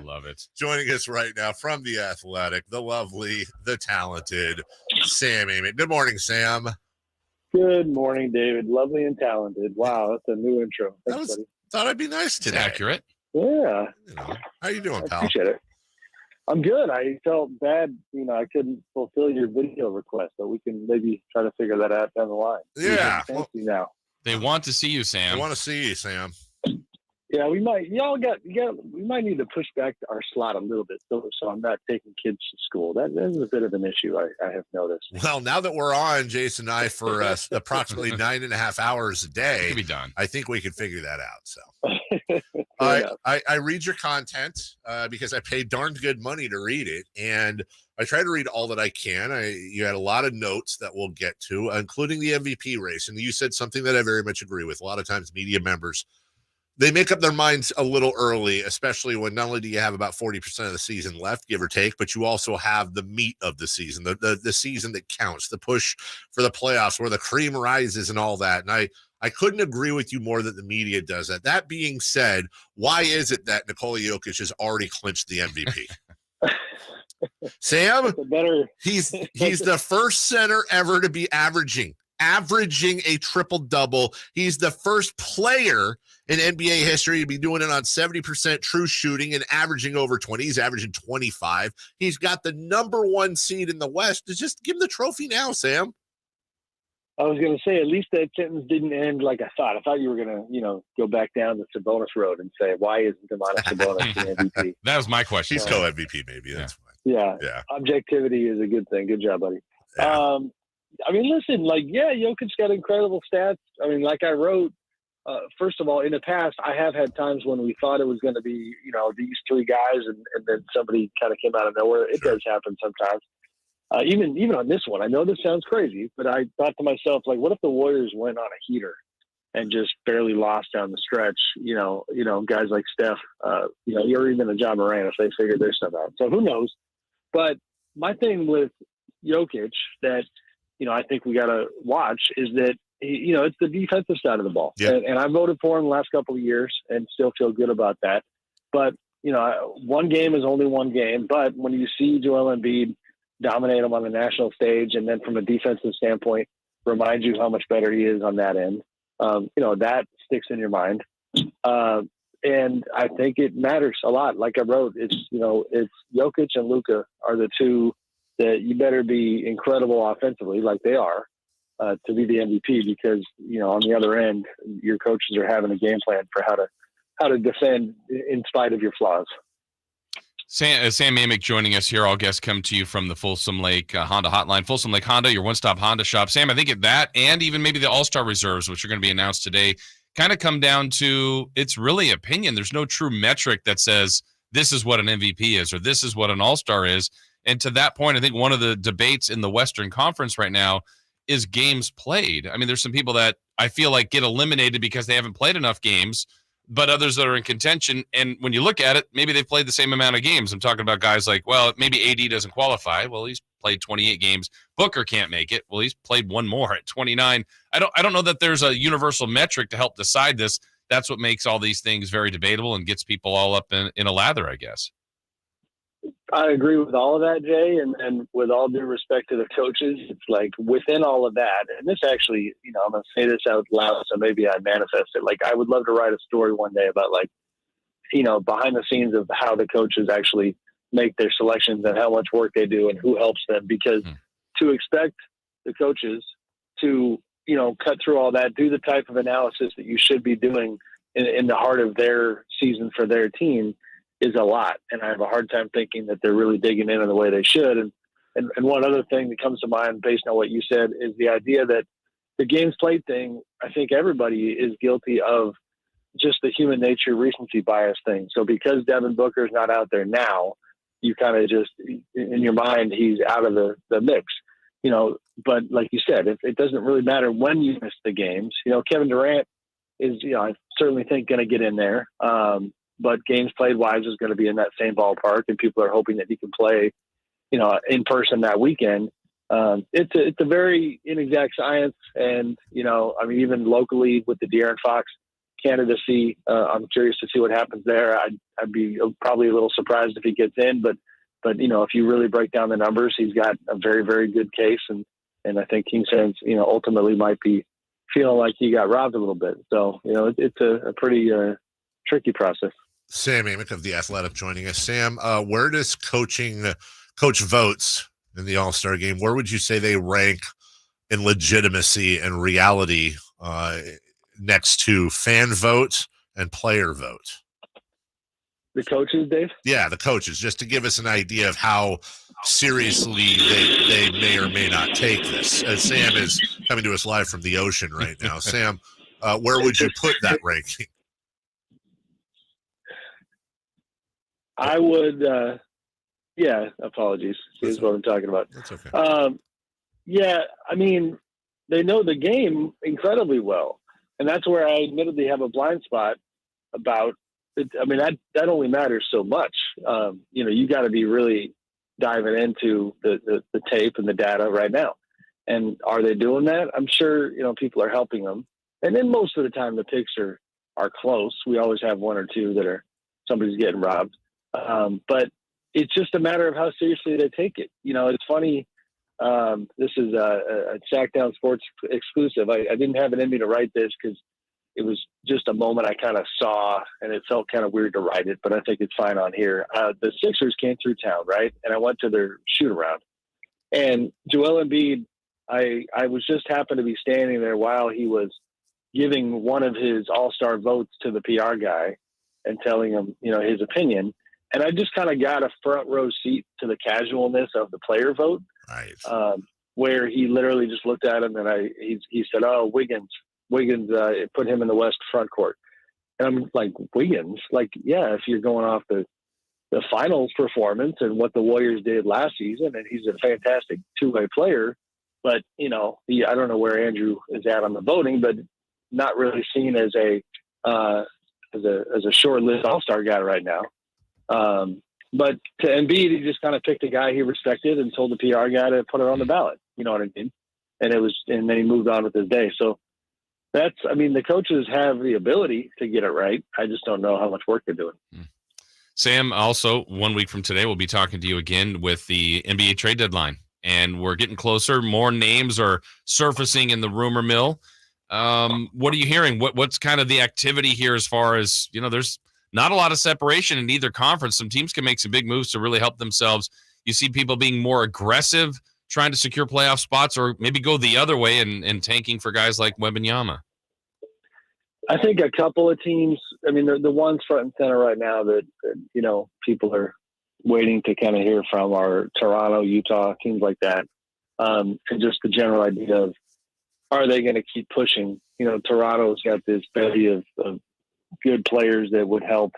Love it. Joining us right now from the Athletic, the lovely, the talented Sam Amick. Good morning, Sam. Good morning, David. Lovely and talented. Wow, that's a new intro. Thanks, buddy. Thought I'd be nice today. It's accurate. Yeah. How you doing, pal? Appreciate it. I'm good. I felt bad, I couldn't fulfill your video request, but we can maybe try to figure that out down the line. Yeah. Now. They want to see you, Sam. They want to see you, Sam. Yeah, we might. We might need to push back our slot a little bit, so I'm not taking kids to school. That is a bit of an issue. I have noticed. Well, now that we're on, Jason and I, for approximately 9.5 hours a day, Could be done. I think we can figure that out. So, I read your content because I pay darn good money to read it, and I try to read all that I can. You had a lot of notes that we'll get to, including the MVP race, and you said something that I very much agree with. A lot of times, media members, they make up their minds a little early, especially when not only do you have about 40% of the season left, give or take, but you also have the meat of the season, the season that counts, the push for the playoffs where the cream rises and all that. And I couldn't agree with you more that the media does that. That being said, why is it that Nikola Jokic has already clinched the MVP? Sam, he's the first center ever to be averaging a triple-double. He's the first player in NBA history to be doing it on 70% true shooting and averaging over 20. He's averaging 25. He's got the number one seed in the West. Just give him the trophy now, Sam. I was going to say, at least that sentence didn't end like I thought. I thought you were going to, go back down the Sabonis road and say, why isn't Domantas Sabonis the MVP? That was my question. He's co-MVP, maybe. That's fine. Yeah. Objectivity is a good thing. Good job, buddy. Yeah. Listen, Jokic got incredible stats. Like I wrote, first of all, in the past, I have had times when we thought it was going to be, these three guys, and then somebody kind of came out of nowhere. It does happen sometimes. Even on this one, I know this sounds crazy, but I thought to myself, what if the Warriors went on a heater and just barely lost down the stretch? Guys like Steph, or even a John Moran if they figured their stuff out. So who knows? But my thing with Jokic that I think we got to watch is that, it's the defensive side of the ball. Yeah. And I voted for him the last couple of years and still feel good about that. But, one game is only one game. But when you see Joel Embiid dominate him on the national stage and then from a defensive standpoint, remind you how much better he is on that end, that sticks in your mind. And I think it matters a lot. Like I wrote, it's Jokic and Luka are the two that you better be incredible offensively, like they are, to be the MVP, because on the other end, your coaches are having a game plan for how to defend in spite of your flaws. Sam Amick joining us here. All guests come to you from the Folsom Lake Honda Hotline. Folsom Lake Honda, your one-stop Honda shop. Sam, I think at that, and even maybe the All-Star reserves, which are going to be announced today, kind of come down to it's really opinion. There's no true metric that says this is what an MVP is or this is what an All-Star is. And to that point, I think one of the debates in the Western Conference right now is games played. There's some people that I feel like get eliminated because they haven't played enough games, but others that are in contention. And when you look at it, maybe they've played the same amount of games. I'm talking about guys like, well, maybe AD doesn't qualify. Well, he's played 28 games. Booker can't make it. Well, he's played one more at 29. I don't know that there's a universal metric to help decide this. That's what makes all these things very debatable and gets people all up in a lather, I guess. I agree with all of that, Jay, and with all due respect to the coaches, it's like within all of that, and this actually, I'm going to say this out loud, so maybe I manifest it. I would love to write a story one day about behind the scenes of how the coaches actually make their selections and how much work they do and who helps them, because to expect the coaches to, cut through all that, do the type of analysis that you should be doing in the heart of their season for their team is a lot. And I have a hard time thinking that they're really digging in the way they should. And one other thing that comes to mind based on what you said is the idea that the games played thing, I think everybody is guilty of just the human nature recency bias thing. So because Devin Booker is not out there now, you kind of just, in your mind, he's out of the mix, but like you said, it doesn't really matter when you miss the games. Kevin Durant is, I certainly think going to get in there. But games played wise is going to be in that same ballpark, and people are hoping that he can play, in person that weekend. It's a very inexact science, and even locally with the De'Aaron Fox candidacy. I'm curious to see what happens there. I'd be probably a little surprised if he gets in, but if you really break down the numbers, he's got a very, very good case, and I think Kings fans, ultimately might be feeling like he got robbed a little bit. So, it's a pretty tricky process. Sam Amick of The Athletic joining us. Sam, where does coach votes in the All-Star game, where would you say they rank in legitimacy and reality next to fan vote and player vote? The coaches, Dave? Yeah, the coaches, just to give us an idea of how seriously they may or may not take this. Sam is coming to us live from the ocean right now. Sam, where would you put that ranking? I would, apologies. Here's what I'm talking about. That's okay. They know the game incredibly well. And that's where I admittedly have a blind spot about it. I mean, that only matters so much. You got to be really diving into the tape and the data right now. And are they doing that? I'm sure, people are helping them. And then most of the time the picks are close. We always have one or two that somebody's getting robbed. But it's just a matter of how seriously they take it. It's funny. This is a Sactown Sports exclusive. I didn't have it in me to write this because it was just a moment I kind of saw, and it felt kind of weird to write it, but I think it's fine on here. The Sixers came through town, right? And I went to their shoot around. And Joel Embiid, I was just happened to be standing there while he was giving one of his all-star votes to the PR guy and telling him, his opinion. And I just kind of got a front row seat to the casualness of the player vote, right? Where he literally just looked at him and he said, "Oh, Wiggins, put him in the West front court." And I'm like, Wiggins? Like, yeah, if you're going off the finals performance and what the Warriors did last season, and he's a fantastic two-way player, but I don't know where Andrew is at on the voting, but not really seen as a short-lived all-star guy right now. But to Embiid, he just kind of picked a guy he respected and told the PR guy to put it on the ballot. You know what I mean? And then he moved on with his day. So the coaches have the ability to get it right. I just don't know how much work they're doing. Sam, also 1 week from today, we'll be talking to you again with the NBA trade deadline, and we're getting closer. More names are surfacing in the rumor mill. What are you hearing? What's kind of the activity here as far as, there's not a lot of separation in either conference. Some teams can make some big moves to really help themselves. You see people being more aggressive, trying to secure playoff spots, or maybe go the other way and tanking for guys like Wembanyama. I think a couple of teams, the ones front and center right now that people are waiting to kind of hear from are Toronto, Utah, teams like that. And just the general idea of, are they going to keep pushing? Toronto's got this bevy of good players that would help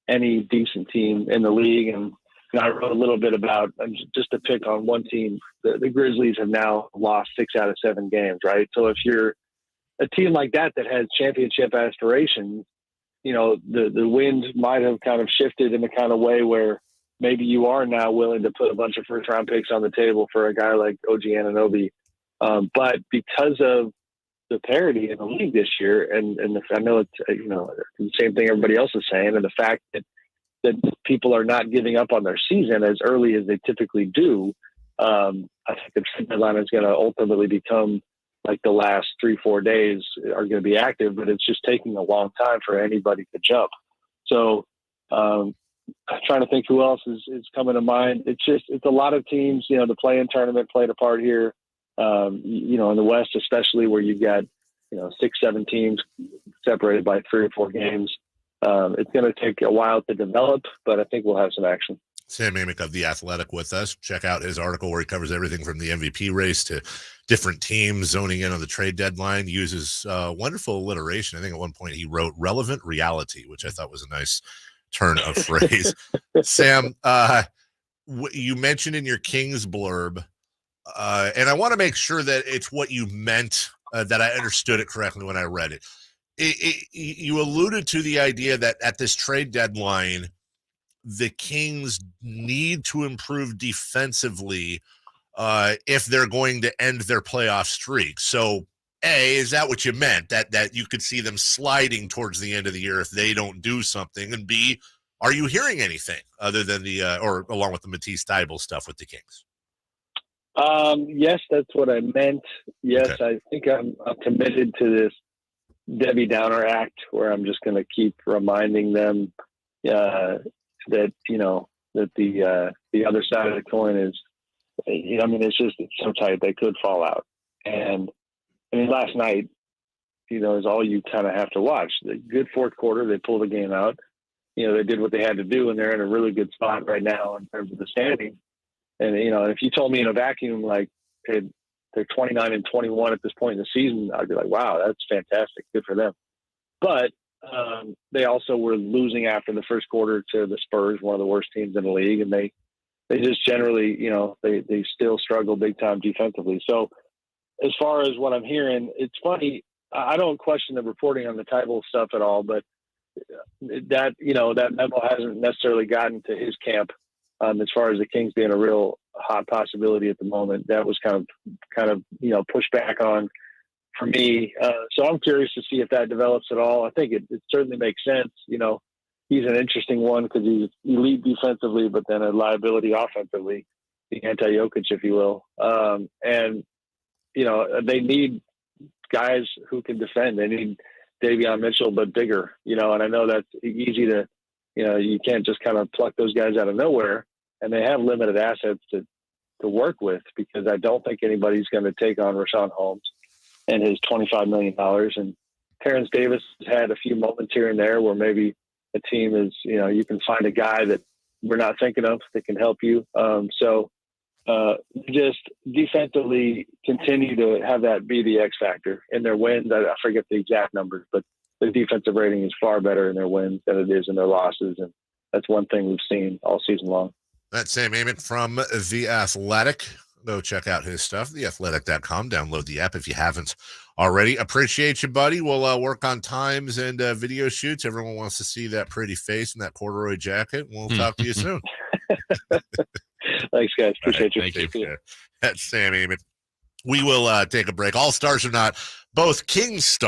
any decent team in the league. And I wrote a little bit about, just to pick on one team, the Grizzlies have now lost 6 out of 7 games, right? So if you're a team like that has championship aspirations, the wind might have kind of shifted in a kind of way where maybe you are now willing to put a bunch of first-round picks on the table for a guy like OG Anunoby. But because of the parity in the league this year, and I know it's the same thing everybody else is saying, and the fact that people are not giving up on their season as early as they typically do, I think the trade deadline is going to ultimately become like the last 3-4 days are going to be active, but it's just taking a long time for anybody to jump. So I'm trying to think who else is coming to mind. It's a lot of teams. The play-in tournament played a part here. In the West, especially where you've got, 6-7 teams separated by 3 or 4 games. It's going to take a while to develop, but I think we'll have some action. Sam Amick of The Athletic with us. Check out his article where he covers everything from the MVP race to different teams zoning in on the trade deadline. Uses wonderful alliteration. I think at one point he wrote relevant reality, which I thought was a nice turn of phrase. Sam, you mentioned in your Kings blurb, and I want to make sure that it's what you meant, that I understood it correctly when I read it. You alluded to the idea that at this trade deadline, the Kings need to improve defensively if they're going to end their playoff streak. So A, is that what you meant? That you could see them sliding towards the end of the year if they don't do something? And B, are you hearing anything other than or along with the Matisse Thybulle stuff with the Kings? Yes, that's what I meant. Yes, okay. I think I'm committed to this Debbie Downer act where I'm just going to keep reminding them that, that the other side of the coin is, it's so tight they could fall out. And last night, is all you kind of have to watch. The good fourth quarter, they pulled the game out. They did what they had to do, and they're in a really good spot right now in terms of the standing. And, if you told me in a vacuum, like they're 29-21 at this point in the season, I'd be like, wow, that's fantastic. Good for them. But they also were losing after the first quarter to the Spurs, one of the worst teams in the league. And they just generally, they still struggle big time defensively. So as far as what I'm hearing, it's funny. I don't question the reporting on the Thybulle stuff at all, but that memo hasn't necessarily gotten to his camp. As far as the Kings being a real hot possibility at the moment, that was kind of pushed back on for me. So I'm curious to see if that develops at all. I think it certainly makes sense. He's an interesting one because he's elite defensively, but then a liability offensively, the anti-Jokic, if you will. And they need guys who can defend. They need Davion Mitchell, but bigger. And I know that's easy to. You can't just kind of pluck those guys out of nowhere, and they have limited assets to work with because I don't think anybody's going to take on Rashawn Holmes and his $25 million. And Terrence Davis has had a few moments here and there where maybe a team is, you can find a guy that we're not thinking of that can help you. Just defensively continue to have that be the X factor in their wins. I forget the exact numbers, but the defensive rating is far better in their wins than it is in their losses. And that's one thing we've seen all season long. That's Sam Amick from The Athletic. Go check out his stuff, theathletic.com. Download the app if you haven't already. Appreciate you, buddy. We'll work on times and video shoots. Everyone wants to see that pretty face and that corduroy jacket. We'll talk to you soon. Thanks, guys. Appreciate you. Thank you. That's Sam Amick. We will take a break. All stars are not both Kings stars.